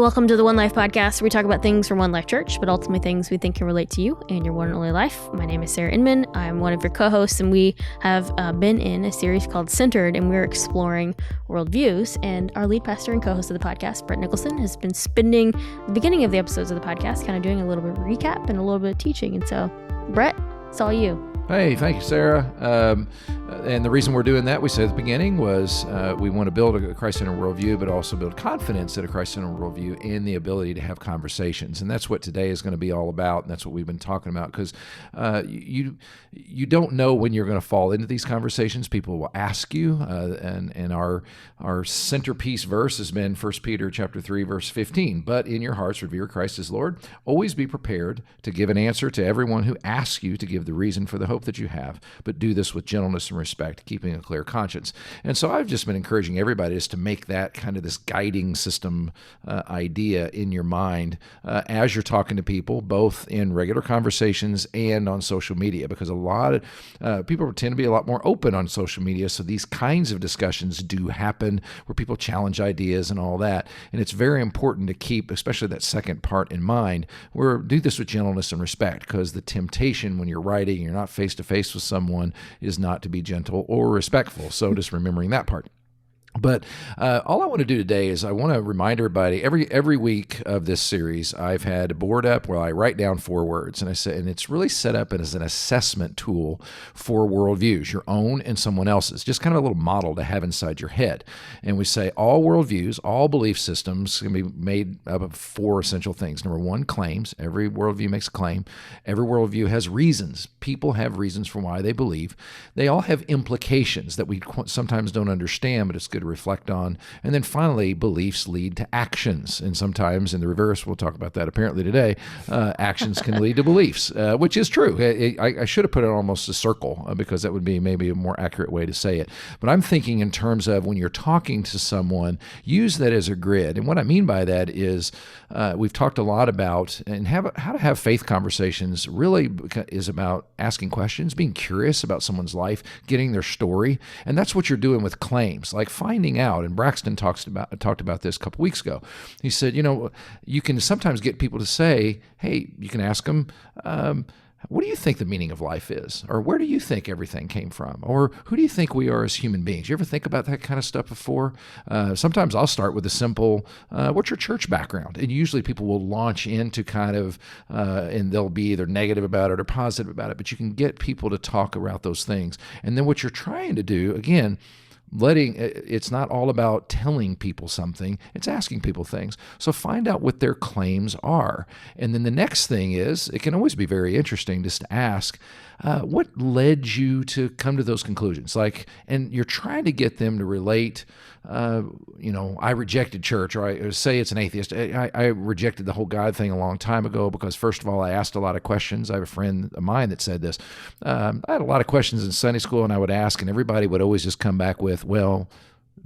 welcome to the One Life Podcast, where we talk about things from One Life Church, but ultimately things we think can relate to you and your one and only life. My name is Sarah Inman. I'm one of your co-hosts, and we have been in a series called Centered, and we're exploring worldviews. And our lead pastor and co-host of the podcast, Brett Nicholson, has been spending the beginning of the episodes of the podcast kind of doing a little bit of recap and a little bit of teaching. And so, Brett, it's all you. Hey, thank you, Sarah. And the reason we're doing that, we said at the beginning, was we want to build a Christ-centered worldview, but also build confidence in a Christ-centered worldview and the ability to have conversations. And that's what today is going to be all about, and that's what we've been talking about, because you don't know when you're going to fall into these conversations. People will ask you, and our centerpiece verse has been 1 Peter chapter 3, verse 15. But in your hearts revere Christ as Lord. Always be prepared to give an answer to everyone who asks you to give the reason for the hope that you have, but do this with gentleness and respect, keeping a clear conscience. And so I've just been encouraging everybody just to make that kind of this guiding system idea in your mind as you're talking to people, both in regular conversations and on social media, because a lot of people tend to be a lot more open on social media. So these kinds of discussions do happen where people challenge ideas and all that. And it's very important to keep, especially that second part in mind, where do this with gentleness and respect, because the temptation when you're writing, you're not face-to-face with someone, is not to be gentle or respectful. So just remembering that part. But all I want to do today is I want to remind everybody, every week of this series, I've had a board up where I write down 4 words, and it's really set up as an assessment tool for worldviews, your own and someone else's, just kind of a little model to have inside your head. And we say all worldviews, all belief systems can be made up of 4 essential things. Number 1, claims. Every worldview makes a claim. Every worldview has reasons. People have reasons for why they believe. They all have implications that we sometimes don't understand, but it's good to reflect on. And then finally, beliefs lead to actions. And sometimes in the reverse, we'll talk about that apparently today, actions can lead to beliefs, which is true. I should have put it almost a circle because that would be maybe a more accurate way to say it. But I'm thinking in terms of when you're talking to someone, use that as a grid. And what I mean by that is we've talked a lot about and how to have faith conversations really is about asking questions, being curious about someone's life, getting their story. And that's what you're doing with claims, like finding out. And Braxton talked about this a couple weeks ago. He said, you can sometimes get people to say, hey, you can ask them, what do you think the meaning of life is? Or where do you think everything came from? Or who do you think we are as human beings? You ever think about that kind of stuff before? Sometimes I'll start with a simple, what's your church background? And usually people will launch into kind of, and they'll be either negative about it or positive about it, but you can get people to talk about those things. And then what you're trying to do, again, it's not all about telling people something, it's asking people things. So find out what their claims are. And then the next thing is, it can always be very interesting just to ask, what led you to come to those conclusions? And you're trying to get them to relate, I rejected church, or I say it's an atheist. I rejected the whole God thing a long time ago because, first of all, I asked a lot of questions. I have a friend of mine that said this. I had a lot of questions in Sunday school, and I would ask, and everybody would always just come back with, well,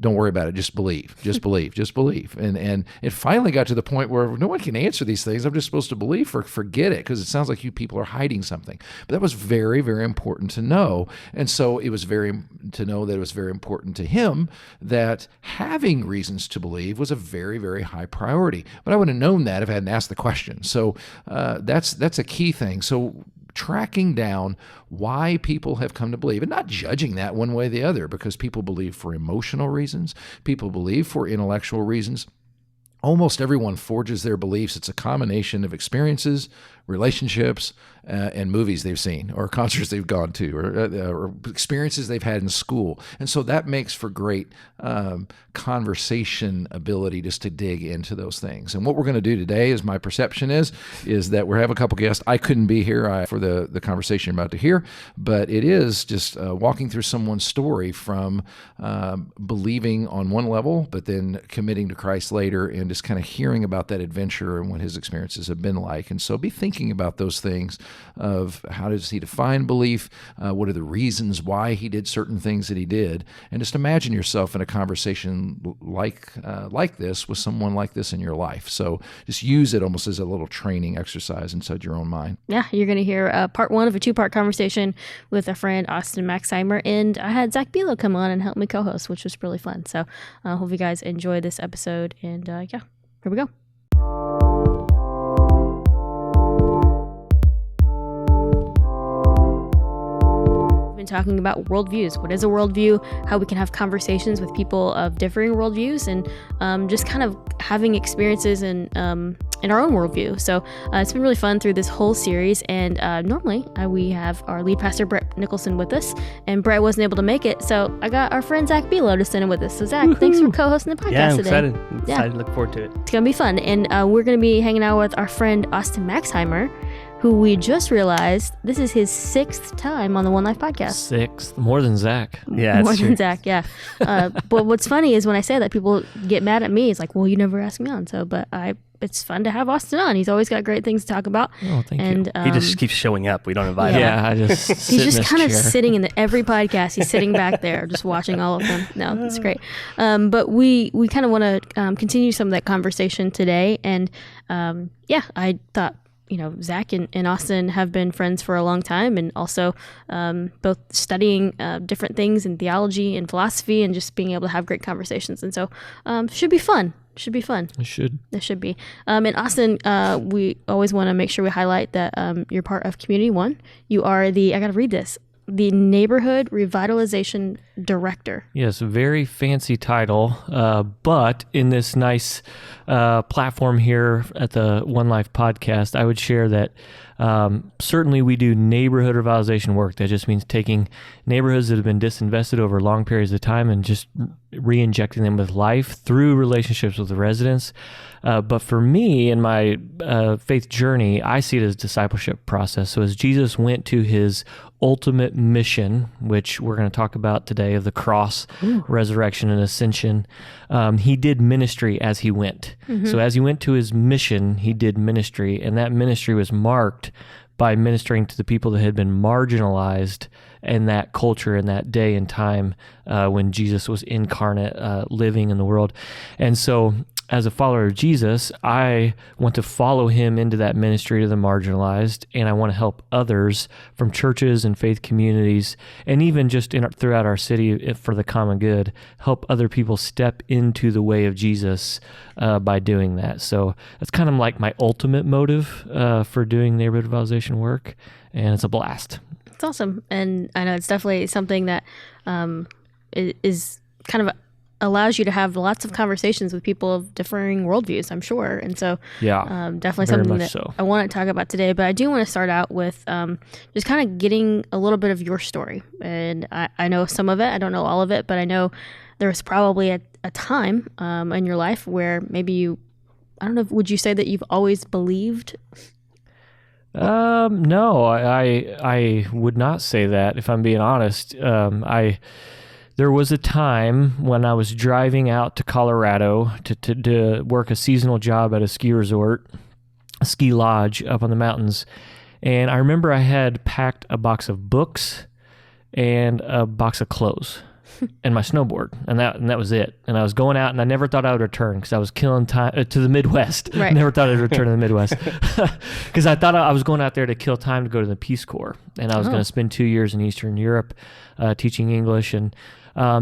don't worry about it. Just believe, just believe, just believe. And it finally got to the point where no one can answer these things. I'm just supposed to believe or forget it because it sounds like you people are hiding something. But that was very, very important to know. And so it was to know that it was very important to him that having reasons to believe was a very, very high priority. But I would have known that if I hadn't asked the question. So that's a key thing. So tracking down why people have come to believe and not judging that one way or the other, because people believe for emotional reasons, people believe for intellectual reasons. Almost everyone forges their beliefs. It's a combination of experiences, relationships, and movies they've seen, or concerts they've gone to, or experiences they've had in school. And so that makes for great conversation ability just to dig into those things. And what we're going to do today, is my perception is that we're having a couple guests. I couldn't be here for the conversation you're about to hear, but it is just walking through someone's story from believing on one level, but then committing to Christ later, and just kind of hearing about that adventure and what his experiences have been like. And so be thinking about those things of how does he define belief, what are the reasons why he did certain things that he did, and just imagine yourself in a conversation like this with someone like this in your life. So just use it almost as a little training exercise inside your own mind. Yeah, you're going to hear part 1 of a 2-part conversation with a friend, Austin Maxheimer, and I had Zach Bilo come on and help me co-host, which was really fun. So I hope you guys enjoy this episode, and here we go. been talking about worldviews. What is a worldview? How we can have conversations with people of differing worldviews, and just kind of having experiences in our own worldview. So it's been really fun through this whole series. And normally we have our lead pastor Brett Nicholson with us, and Brett wasn't able to make it, so I got our friend Zach Belo to sit in with us. So Zach, thanks for co-hosting the podcast today. Excited. I'm excited. Look forward to it. It's gonna be fun, and we're gonna be hanging out with our friend Austin Maxheimer, who we just realized this is his 6th time on the One Life podcast. 6th, more than Zach. Yeah, more it's than true. Zach. Yeah. But what's funny is when I say that, people get mad at me. It's like, well, you never asked me on. So, but it's fun to have Austin on. He's always got great things to talk about. Oh, thank you. He just keeps showing up. We don't invite him. Yeah, I just he's just kind of sitting in every podcast. He's sitting back there, just watching all of them. No, that's great. But we kind of want to continue some of that conversation today. And I thought, Zach and Austin have been friends for a long time, and also both studying different things in theology and philosophy, and just being able to have great conversations. And so should be fun. Should be fun. It should. It should be. And Austin, we always want to make sure we highlight that you're part of Community One. You are I got to read this, the Neighborhood Revitalization Director. Yes, very fancy title, but in this nice platform here at the One Life podcast, I would share that certainly we do neighborhood revitalization work. That just means taking neighborhoods that have been disinvested over long periods of time and just re-injecting them with life through relationships with the residents. But for me, in my faith journey, I see it as a discipleship process. So as Jesus went to his ultimate mission, which we're going to talk about today, of the cross, resurrection, and ascension, he did ministry as he went. Mm-hmm. So as he went to his mission, he did ministry, and that ministry was marked by ministering to the people that had been marginalized in that culture, in that day and time when Jesus was incarnate, living in the world. And so as a follower of Jesus, I want to follow him into that ministry to the marginalized, and I want to help others from churches and faith communities, and even just throughout our city for the common good, help other people step into the way of Jesus by doing that. So that's kind of like my ultimate motive for doing neighborhood revitalization work, and it's a blast. It's awesome. And I know it's definitely something that is kind of allows you to have lots of conversations with people of differing worldviews, I'm sure. And so definitely something that I want to talk about today. But I do want to start out with just kind of getting a little bit of your story. And I know some of it. I don't know all of it, but I know there was probably a time in your life where maybe I don't know, would you say that you've always believed? No, I would not say that, if I'm being honest. There was a time when I was driving out to Colorado to work a seasonal job at a ski resort, a ski lodge up on the mountains. And I remember I had packed a box of books and a box of clothes and my snowboard, and that was it. And I was going out, and I never thought I would return because I was killing time to the Midwest. Right. Never thought I'd return to the Midwest because I thought I was going out there to kill time to go to the Peace Corps, and I was going to spend 2 years in Eastern Europe teaching English. And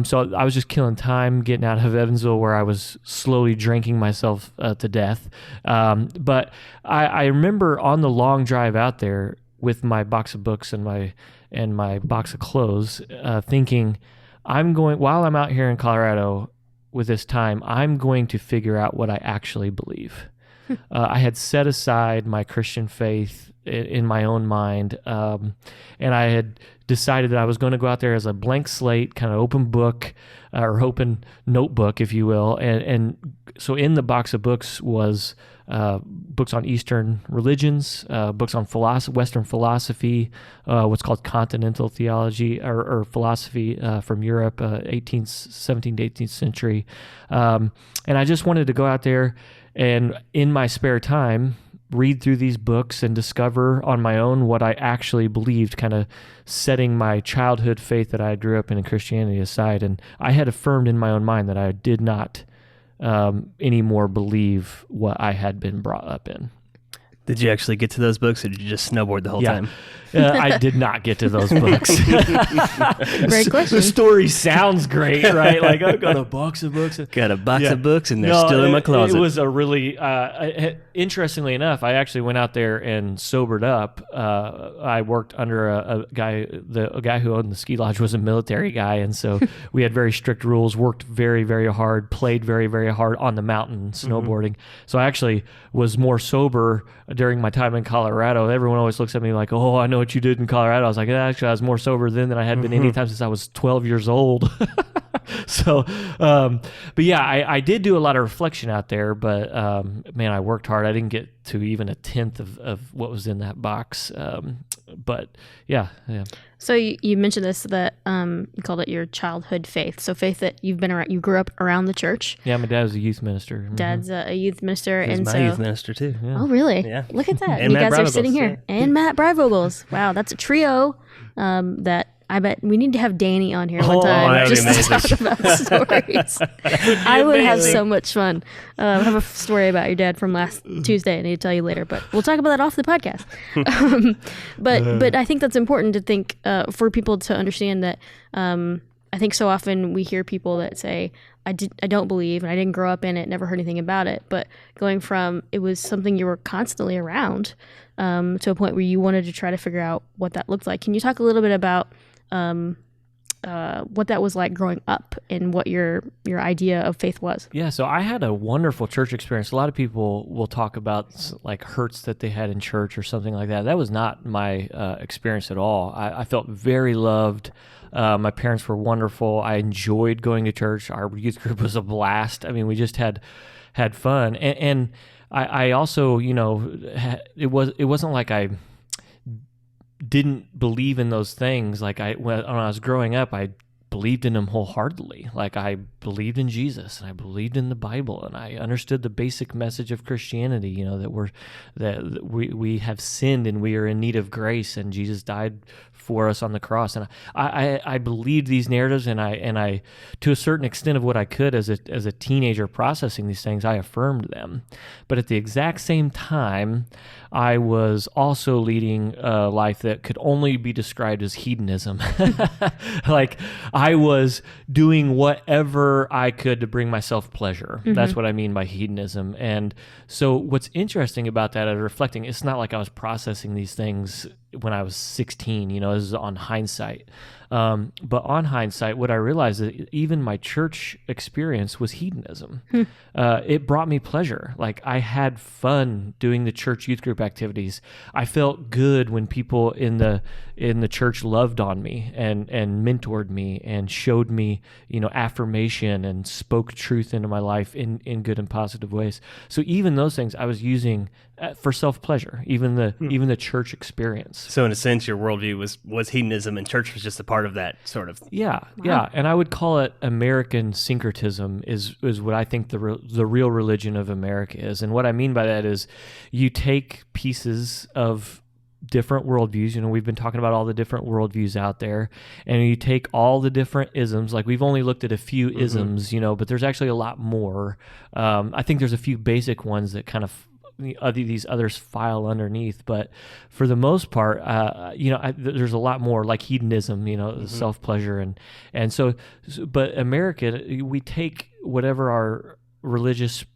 so I was just killing time, getting out of Evansville, where I was slowly drinking myself to death. But I remember on the long drive out there with my box of books and my box of clothes, thinking, while I'm out here in Colorado with this time, I'm going to figure out what I actually believe. I had set aside my Christian faith in my own mind, and I had decided that I was going to go out there as a blank slate, kind of open book, or open notebook, if you will. And so in the box of books was books on Eastern religions, books on Western philosophy, what's called continental theology or philosophy from Europe, 17th to 18th century. And I just wanted to go out there and in my spare time read through these books and discover on my own what I actually believed, kind of setting my childhood faith that I grew up in Christianity aside. And I had affirmed in my own mind that I did not anymore believe what I had been brought up in. Did you actually get to those books, or did you just snowboard the whole time? I did not get to those books. Great question. The story sounds great, right? Like, I've got a box of books. Got a box of books, and they're still in my closet. It was a really, interestingly enough, I actually went out there and sobered up. I worked under a guy, a guy who owned the ski lodge was a military guy, and so we had very strict rules, worked very, very hard, played very, very hard on the mountain, snowboarding. So I actually was more sober during my time in Colorado. Everyone always looks at me like, oh, I know what you did in Colorado. I was like, actually, I was more sober then than I had been any time since I was 12 years old. So, but yeah, I did do a lot of reflection out there, but man, I worked hard. I didn't get to even a tenth of what was in that box. But yeah. So you mentioned this, that you called it your childhood faith. So faith that you've been around, you grew up around the church. Yeah, my dad was a youth minister. Dad's a youth minister. He's my youth minister too. Yeah. Oh, really? Yeah. Look at that. And you Matt guys are Brivogels, sitting here. yeah. And Matt Brivogels. Wow, that's a trio that I bet we need to have Danny on here one time just to talk about stories. I would have so much fun. I have a story about your dad from last Tuesday I need to tell you later, but we'll talk about that off the podcast. But I think that's important to think for people to understand that I think so often we hear people that say, I don't believe, and I didn't grow up in it, never heard anything about it, but going from it was something you were constantly around to a point where you wanted to try to figure out what that looked like. Can you talk a little bit about what that was like growing up and what your idea of faith was? Yeah, so I had a wonderful church experience. A lot of people will talk about like hurts that they had in church or something like that. That was not my experience at all. I felt very loved. My parents were wonderful. I enjoyed going to church. Our youth group was a blast. I mean, we just had fun. And I also, it wasn't like I didn't believe in those things. Like when I was growing up, I believed in them wholeheartedly. Like I believed in Jesus and I believed in the Bible and I understood the basic message of Christianity, that we have sinned and we are in need of grace and Jesus died for us on the cross. And I believed these narratives and I to a certain extent of what I could as a teenager processing these things, I affirmed them. But at the exact same time, I was also leading a life that could only be described as hedonism. Like I was doing whatever I could to bring myself pleasure. Mm-hmm. That's what I mean by hedonism. And so what's interesting about that, reflecting, it's not like I was processing these things when I was 16, this is on hindsight. But on hindsight, what I realized is that even my church experience was hedonism. It brought me pleasure. Like I had fun doing the church youth group activities. I felt good when people in the church loved on me and mentored me and showed me, affirmation and spoke truth into my life in good and positive ways. So even those things I was using for self-pleasure, even the church experience. So in a sense, your worldview was hedonism, and church was just a part of that sort of. Yeah, wow. Yeah, and I would call it American syncretism is what I think the real religion of America is, and what I mean by that is you take pieces of different worldviews. We've been talking about all the different worldviews out there, and you take all the different isms. Like we've only looked at a few isms, but there's actually a lot more. I think there's a few basic ones that kind of these others file underneath, but for the most part, there's a lot more like hedonism, self-pleasure, and so, but America, we take whatever our religious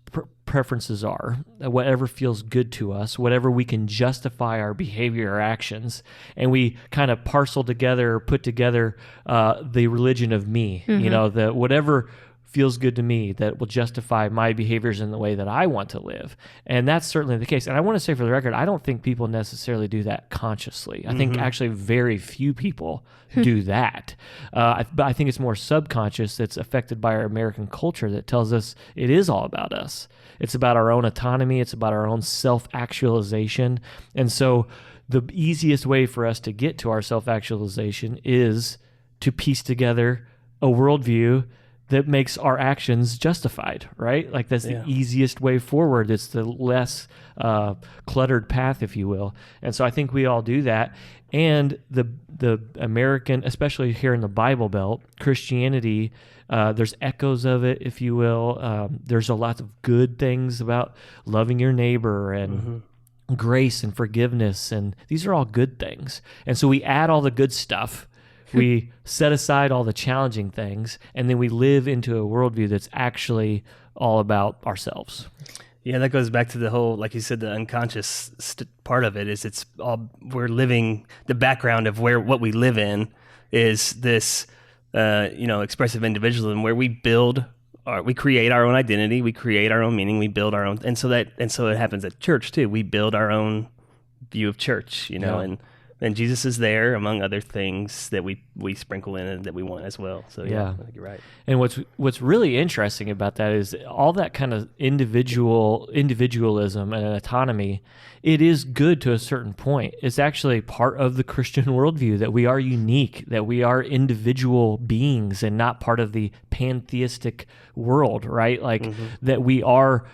preferences are, whatever feels good to us, whatever we can justify our behavior or actions, and we kind of put together the religion of me, the whatever feels good to me that will justify my behaviors in the way that I want to live. And that's certainly the case. And I want to say for the record, I don't think people necessarily do that consciously. I think actually very few people do that. But I think it's more subconscious that's affected by our American culture that tells us it is all about us. It's about our own autonomy. It's about our own self-actualization. And so the easiest way for us to get to our self-actualization is to piece together a worldview that makes our actions justified, right? Like that's the easiest way forward. It's the less cluttered path, if you will. And so I think we all do that. And the American, especially here in the Bible Belt, Christianity, there's echoes of it, if you will. There's a lot of good things about loving your neighbor and grace and forgiveness, and these are all good things. And so we add all the good stuff, we set aside all the challenging things, and then we live into a worldview that's actually all about ourselves. Yeah, that goes back to the whole, like you said, the unconscious part of it is it's all, we're living, the background of what we live in is this, expressive individualism where we create our own identity, we create our own meaning, we build our own, and so it happens at church too. We build our own view of church, and Jesus is there among other things that we sprinkle in and that we want as well. So yeah. I think you're right. And what's really interesting about that is all that kind of individualism and autonomy. It is good to a certain point. It's actually part of the Christian worldview that we are unique, that we are individual beings and not part of the pantheistic world, right? Like that we are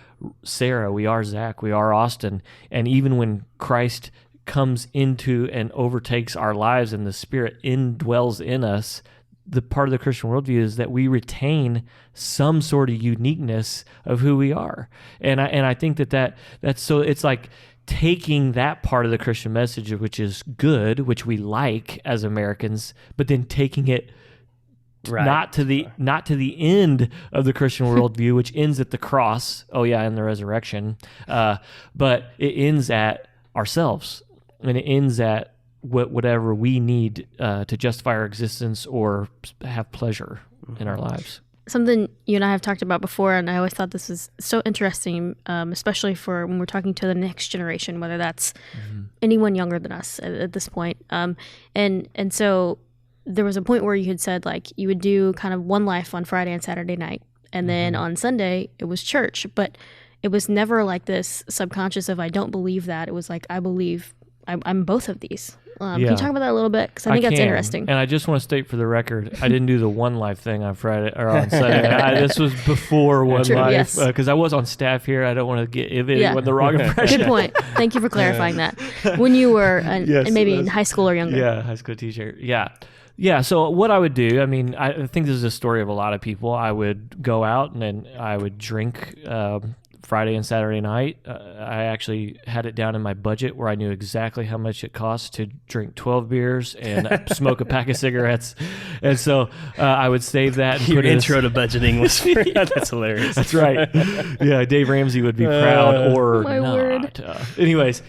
Sarah, we are Zach, we are Austin, and even when Christ comes into and overtakes our lives and the Spirit indwells in us, the part of the Christian worldview is that we retain some sort of uniqueness of who we are. And I think that's so it's like taking that part of the Christian message, which is good, which we like as Americans, but then taking it not to the end of the Christian worldview, which ends at the cross. Oh yeah, and the resurrection. But it ends at ourselves. And it ends at whatever we need to justify our existence or have pleasure in our lives. Something you and I have talked about before, and I always thought this was so interesting, especially for when we're talking to the next generation, whether that's anyone younger than us at this point. And so there was a point where you had said, like, you would do kind of one life on Friday and Saturday night, and then on Sunday it was church. But it was never like this subconscious of, I don't believe that. It was like, I believe I'm both of these. Can you talk about that a little bit? Because I think that's interesting. And I just want to state for the record, I didn't do the One Life thing on Friday or on Sunday. This was before One Life because I was on staff here. I don't want to give anyone the wrong impression. Good point. Thank you for clarifying that. When you were maybe in high school or younger. Yeah, high school teacher. Yeah. So what I would do, I mean, I think this is a story of a lot of people. I would go out and then I would drink Friday and Saturday night. I actually had it down in my budget where I knew exactly how much it cost to drink 12 beers and smoke a pack of cigarettes. And so I would save that. And Your intro to budgeting was that's hilarious. That's right. Yeah, Dave Ramsey would be proud or my not. Word. Anyways,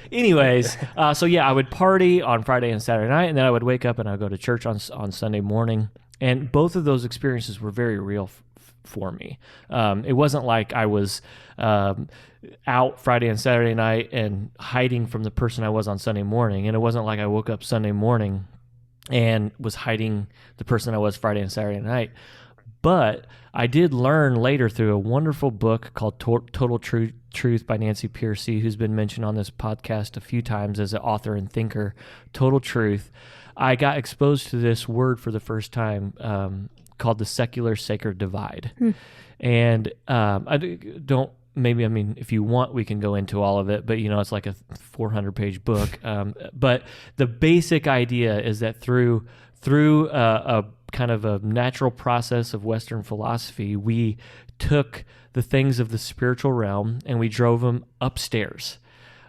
so yeah, I would party on Friday and Saturday night, and then I would wake up and I'd go to church on Sunday morning. And both of those experiences were very real for me. It wasn't like I was out Friday and Saturday night and hiding from the person I was on Sunday morning. And it wasn't like I woke up Sunday morning and was hiding the person I was Friday and Saturday night. But I did learn later through a wonderful book called Total Truth by Nancy Pearcey, who's been mentioned on this podcast a few times as an author and thinker. Total Truth. I got exposed to this word for the first time called the secular sacred divide. And if you want, we can go into all of it, but it's like a 400-page book. But the basic idea is that through a kind of a natural process of Western philosophy, we took the things of the spiritual realm and we drove them upstairs.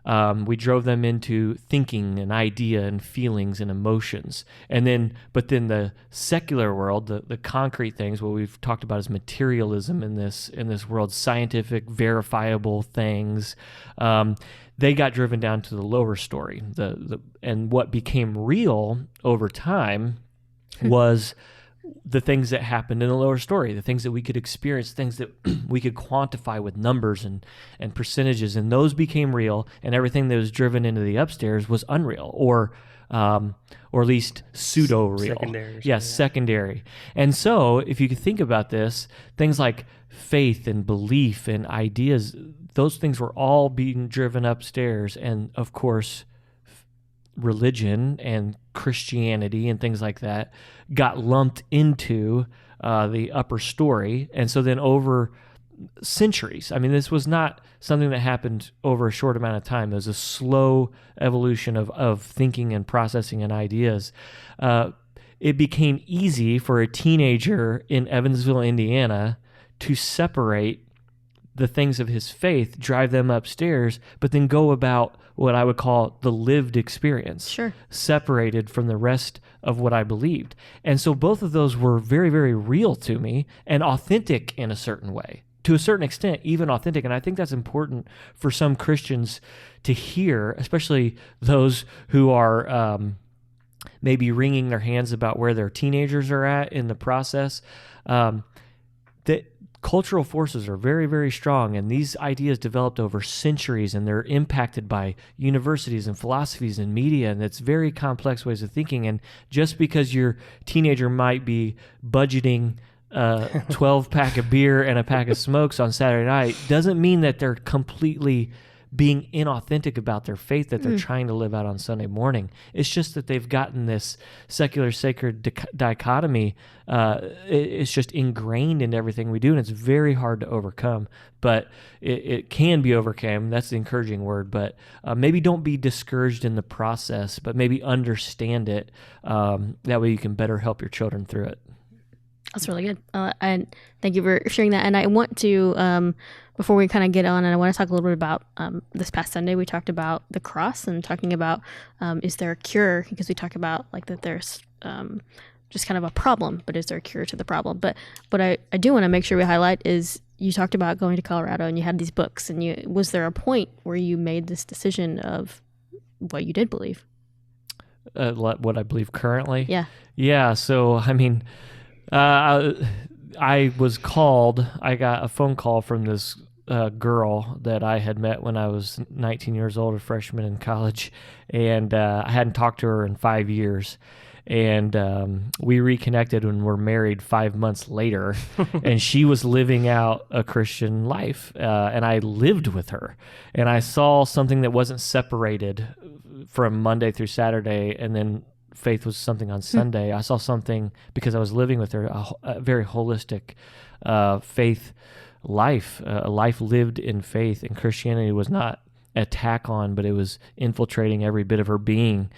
We drove them into thinking and idea and feelings and emotions. But then the secular world, the concrete things, what we've talked about as materialism in this world, scientific, verifiable things, they got driven down to the lower story. And what became real over time was the things that happened in the lower story, the things that we could experience, things that we could quantify with numbers and percentages, and those became real, and everything that was driven into the upstairs was unreal, or at least pseudo-real. Secondary. Yes, secondary. And so if you could think about this, things like faith and belief and ideas, those things were all being driven upstairs, and of course religion and Christianity and things like that got lumped into the upper story. And so then over centuries, I mean, this was not something that happened over a short amount of time. It was a slow evolution of thinking and processing and ideas. It became easy for a teenager in Evansville, Indiana, to separate the things of his faith, drive them upstairs, but then go about what I would call the lived experience, Sure. separated from the rest of what I believed. And so both of those were very, very real to me and authentic in a certain way, to a certain extent, even authentic. And I think that's important for some Christians to hear, especially those who are maybe wringing their hands about where their teenagers are at in the process. That cultural forces are very, very strong, and these ideas developed over centuries, and they're impacted by universities and philosophies and media, and it's very complex ways of thinking. And just because your teenager might be budgeting 12-pack of beer and a pack of smokes on Saturday night doesn't mean that they're completely being inauthentic about their faith that they're trying to live out on Sunday morning. It's just that they've gotten this secular sacred dichotomy. It's just ingrained in everything we do, and it's very hard to overcome. But it can be overcome. That's the encouraging word. But maybe don't be discouraged in the process, but maybe understand it. That way you can better help your children through it. That's really good. And thank you for sharing that. And I want to, before we kind of get on, and I want to talk a little bit about this past Sunday, we talked about the cross and talking about, is there a cure? Because we talk about like that there's just kind of a problem, but is there a cure to the problem? But what I do want to make sure we highlight is you talked about going to Colorado and you had these books, and was there a point where you made this decision of what you did believe? What I believe currently? Yeah. Yeah. So, I mean, I was called, I got a phone call from this girl that I had met when I was 19 years old, a freshman in college, and I hadn't talked to her in 5 years. And we reconnected and were married 5 months later, and she was living out a Christian life, and I lived with her. And I saw something that wasn't separated from Monday through Saturday, and then faith was something on Sunday. I saw something, because I was living with her, a very holistic faith life, a life lived in faith. And Christianity was not an attack on, but it was infiltrating every bit of her being.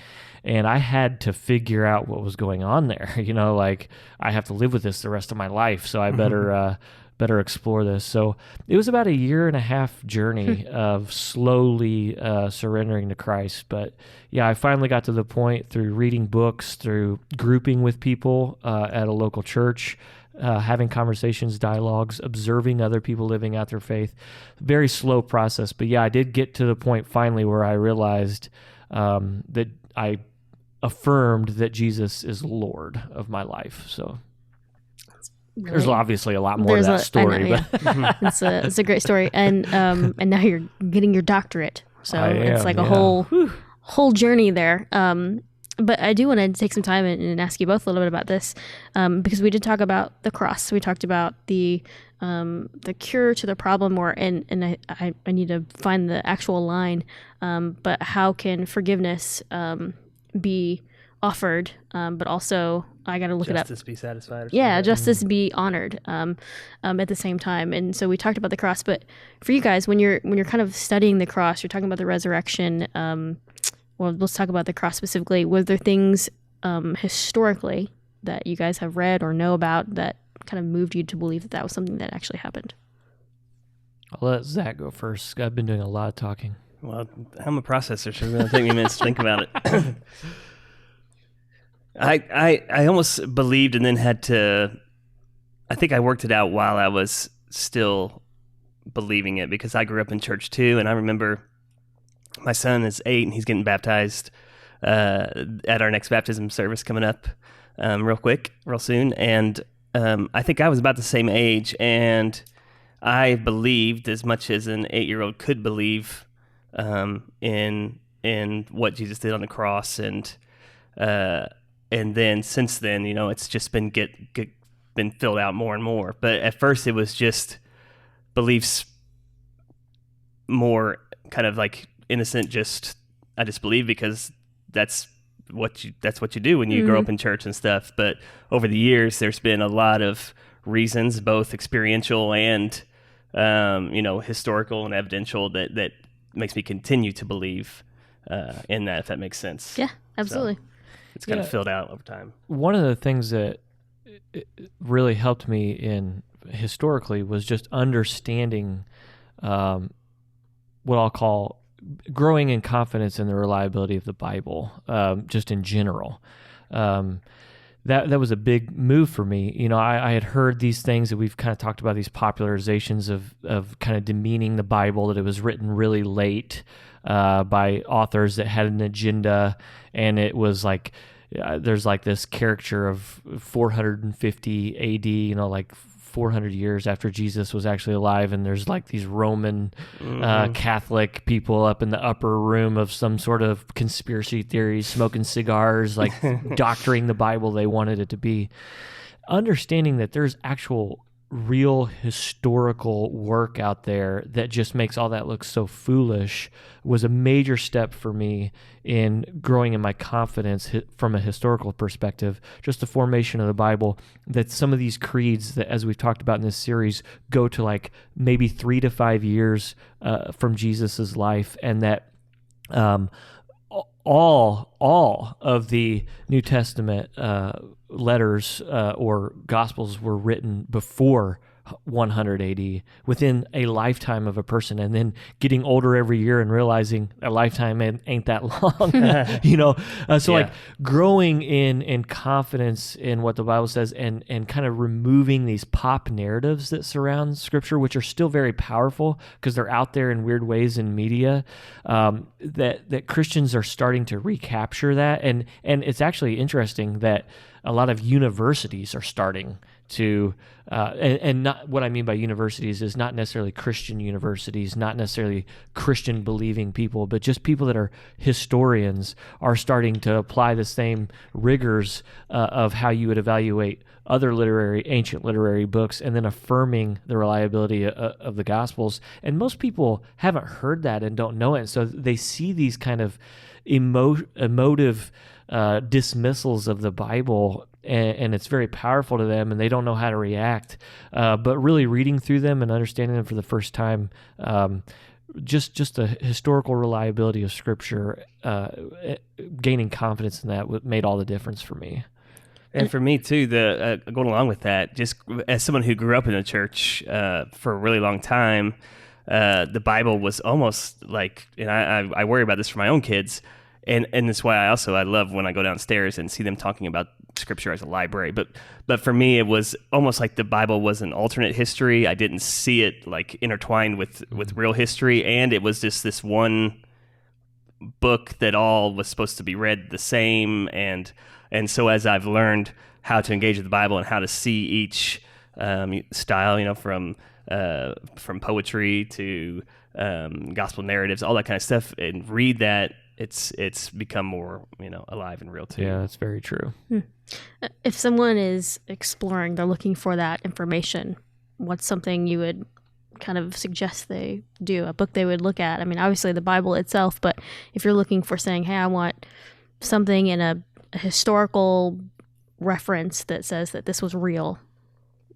And I had to figure out what was going on there. You know, like, I have to live with this the rest of my life, so I better explore this. So it was about a 1.5 year journey of slowly surrendering to Christ. But yeah, I finally got to the point through reading books, through grouping with people at a local church, having conversations, dialogues, observing other people living out their faith. Very slow process. But yeah, I did get to the point finally where I realized that I affirmed that Jesus is Lord of my life. So Really? There's obviously a lot more to that story. Know, but yeah. It's a great story. And now you're getting your doctorate. So it's like a whole journey there. But I do want to take some time and ask you both a little bit about this, because we did talk about the cross. We talked about the cure to the problem, and I need to find the actual line. But how can forgiveness be offered, but also I got to look it up. Justice be satisfied. Justice be honored at the same time. And so we talked about the cross, but for you guys, when you're kind of studying the cross, you're talking about the resurrection. Well, let's talk about the cross specifically. Was there things historically that you guys have read or know about that kind of moved you to believe that was something that actually happened? I'll let Zach go first. I've been doing a lot of talking. Well, I'm a processor, so it's going to take me minutes to think about it. I almost believed and then had to, I think I worked it out while I was still believing it, because I grew up in church too, and I remember my son is 8 and he's getting baptized at our next baptism service coming up real soon, and I think I was about the same age, and I believed as much as an 8-year-old could believe in what Jesus did on the cross, and then since then, you know, it's just been been filled out more and more. But at first, it was just beliefs, more kind of like innocent. I just believe because that's what you do when you grow up in church and stuff. But over the years, there's been a lot of reasons, both experiential and historical and evidential, that makes me continue to believe in that, if that makes sense. Yeah, absolutely. So it's kind of filled out over time. One of the things that really helped me in historically was just understanding what I'll call growing in confidence in the reliability of the Bible, just in general. That was a big move for me. You know, I had heard these things that we've kind of talked about, these popularizations of kind of demeaning the Bible, that it was written really late by authors that had an agenda, and it was like, there's like this caricature of 450 AD, you know, like 400 years after Jesus was actually alive, and there's like these Roman Catholic people up in the upper room of some sort of conspiracy theory, smoking cigars, like doctoring the Bible they wanted it to be. Understanding that there's actual real historical work out there that just makes all that look so foolish was a major step for me in growing in my confidence from a historical perspective. Just the formation of the Bible, that some of these creeds that, as we've talked about in this series, go to like maybe 3 to 5 years from Jesus's life, and that all of the New Testament letters or Gospels were written before 100 AD, within a lifetime of a person, and then getting older every year and realizing a lifetime ain't that long, you know? Like growing in confidence in what the Bible says, and kind of removing these pop narratives that surround Scripture, which are still very powerful because they're out there in weird ways in media, that Christians are starting to recapture that. And it's actually interesting that a lot of universities are starting to, and not what I mean by universities is not necessarily Christian universities, not necessarily Christian believing people, but just people that are historians are starting to apply the same rigors of how you would evaluate other ancient literary books, and then affirming the reliability of the Gospels. And most people haven't heard that and don't know it. So they see these kind of emotive dismissals of the Bible, and it's very powerful to them, and they don't know how to react. But really reading through them and understanding them for the first time, just the historical reliability of Scripture, gaining confidence in that made all the difference for me. And for me too, going along with that, just as someone who grew up in the church for a really long time, the Bible was almost like, and I worry about this for my own kids. And that's why I love when I go downstairs and see them talking about Scripture as a library. But for me, it was almost like the Bible was an alternate history. I didn't see it like intertwined with real history, and it was just this one book that all was supposed to be read the same. And so as I've learned how to engage with the Bible and how to see each style, you know, from poetry to gospel narratives, all that kind of stuff, and read that, it's become more, you know, alive and real too. Yeah, that's very true. If someone is exploring, they're looking for that information, what's something you would kind of suggest they do, a book they would look at? I mean, obviously the Bible itself, but if you're looking for saying, hey, I want something in a historical reference that says that this was real,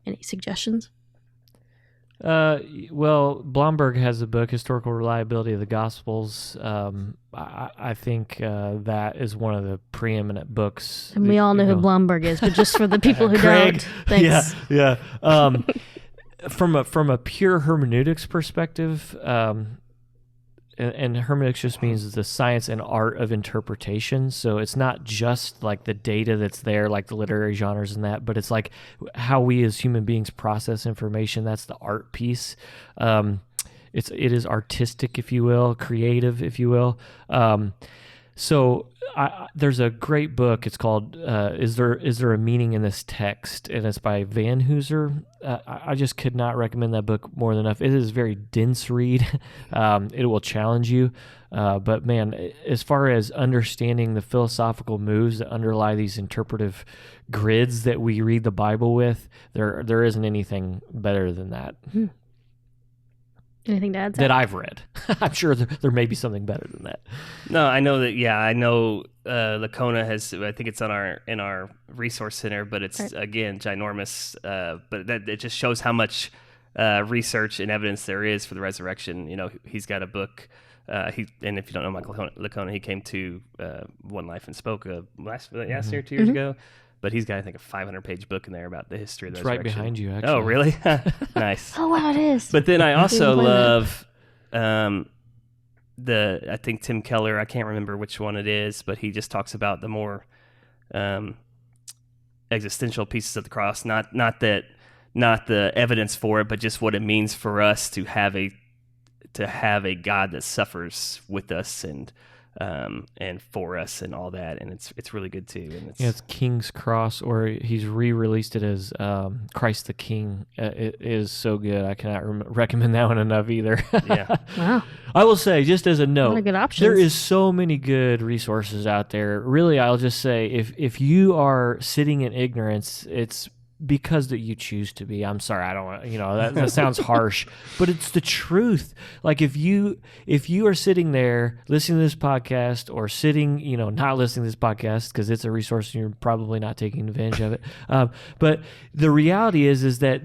any suggestions? Well, Blomberg has a book, Historical Reliability of the Gospels. I think that is one of the preeminent books. And we all know who Blomberg is, but just for the people who don't. Thanks. Yeah. From a pure hermeneutics perspective, and hermeneutics just means the science and art of interpretation. So it's not just like the data that's there, like the literary genres and that, but it's like how we as human beings process information. That's the art piece. It is artistic, if you will, creative, if you will. So there's a great book. It's called "Is There a Meaning in This Text?" and it's by Van Hooser. I just could not recommend that book more than enough. It is a very dense read. It will challenge you, but man, as far as understanding the philosophical moves that underlie these interpretive grids that we read the Bible with, there isn't anything better than that. Mm-hmm. Anything to add to that I've read? I'm sure there may be something better than that. No, I know that. Yeah, I know Lacona has. I think it's in our resource center, but it's again ginormous. But that it just shows how much research and evidence there is for the resurrection. You know, he's got a book. And if you don't know Michael Lacona, he came to One Life and spoke last year, 2 years ago. but he's got, I think, a 500-page book in there about the history of the It's right resurrection. behind you, actually. Oh, really? Nice. Oh, wow, it is. But then I also Didn't love I think Tim Keller, I can't remember which one it is, but he just talks about the more existential pieces of the cross, not the evidence for it, but just what it means for us to have a God that suffers with us and for us and all that, and it's really good too. And it's King's Cross, or he's re-released it as Christ the King. It is so good. I cannot recommend that one enough either. Yeah. Wow. I will say, just as a note, A lot of good options. there is so many good resources out there. Really, I'll just say, if you are sitting in ignorance, it's because that you choose to be. I'm sorry, I don't want, that sounds harsh, but it's the truth. Like if you are sitting there listening to this podcast, or sitting, not listening to this podcast because it's a resource and you're probably not taking advantage of it. But the reality is that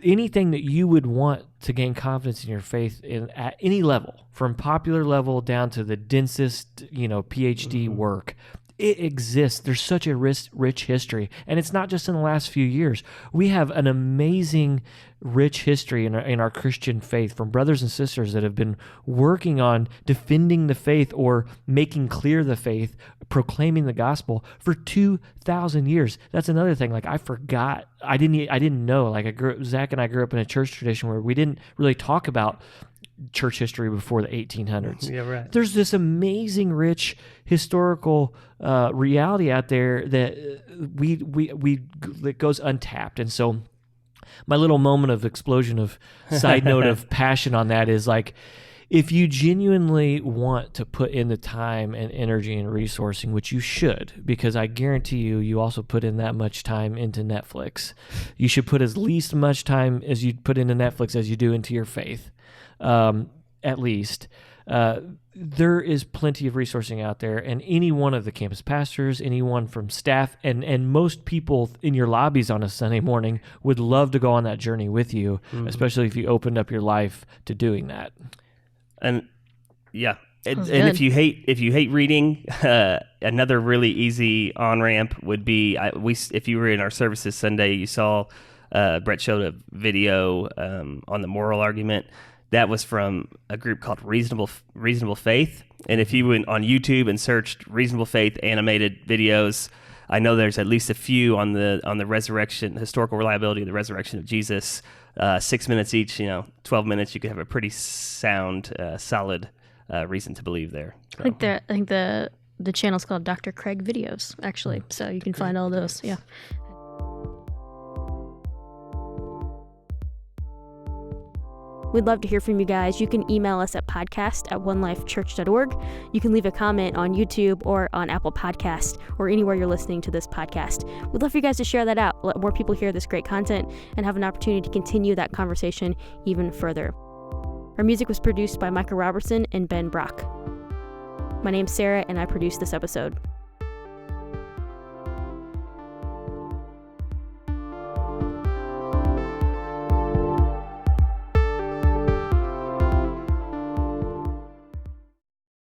anything that you would want to gain confidence in your faith at any level, from popular level down to the densest, PhD work, it exists. There's such a rich history, and it's not just in the last few years. We have an amazing, rich history in our Christian faith from brothers and sisters that have been working on defending the faith or making clear the faith, proclaiming the gospel for 2,000 years. That's another thing. Like I forgot, I didn't know. Like Zach and I grew up in a church tradition where we didn't really talk about church history before the 1800s. Yeah, right. There's this amazing, rich historical reality out there that that goes untapped. And so, my little moment of explosion of side note of passion on that is like, if you genuinely want to put in the time and energy and resourcing, which you should, because I guarantee you also put in that much time into Netflix. You should put as least much time as you put into Netflix as you do into your faith. At least, there is plenty of resourcing out there, and any one of the campus pastors, anyone from staff, and most people in your lobbies on a Sunday morning would love to go on that journey with you, especially if you opened up your life to doing that. And yeah, and if you hate reading, another really easy on ramp would be if you were in our services Sunday, you saw Brett showed a video on the moral argument. That was from a group called Reasonable Faith. And if you went on YouTube and searched Reasonable Faith animated videos, I know there's at least a few on the resurrection, historical reliability of the resurrection of Jesus. 6 minutes each, 12 minutes. You could have a pretty sound, solid reason to believe there. So. I think the channel's called Dr. Craig Videos, actually. So you can find all those. Yeah. We'd love to hear from you guys. You can email us at podcast@onelifechurch.org. You can leave a comment on YouTube or on Apple Podcast or anywhere you're listening to this podcast. We'd love for you guys to share that out. Let more people hear this great content and have an opportunity to continue that conversation even further. Our music was produced by Micah Robertson and Ben Brock. My name's Sarah, and I produced this episode.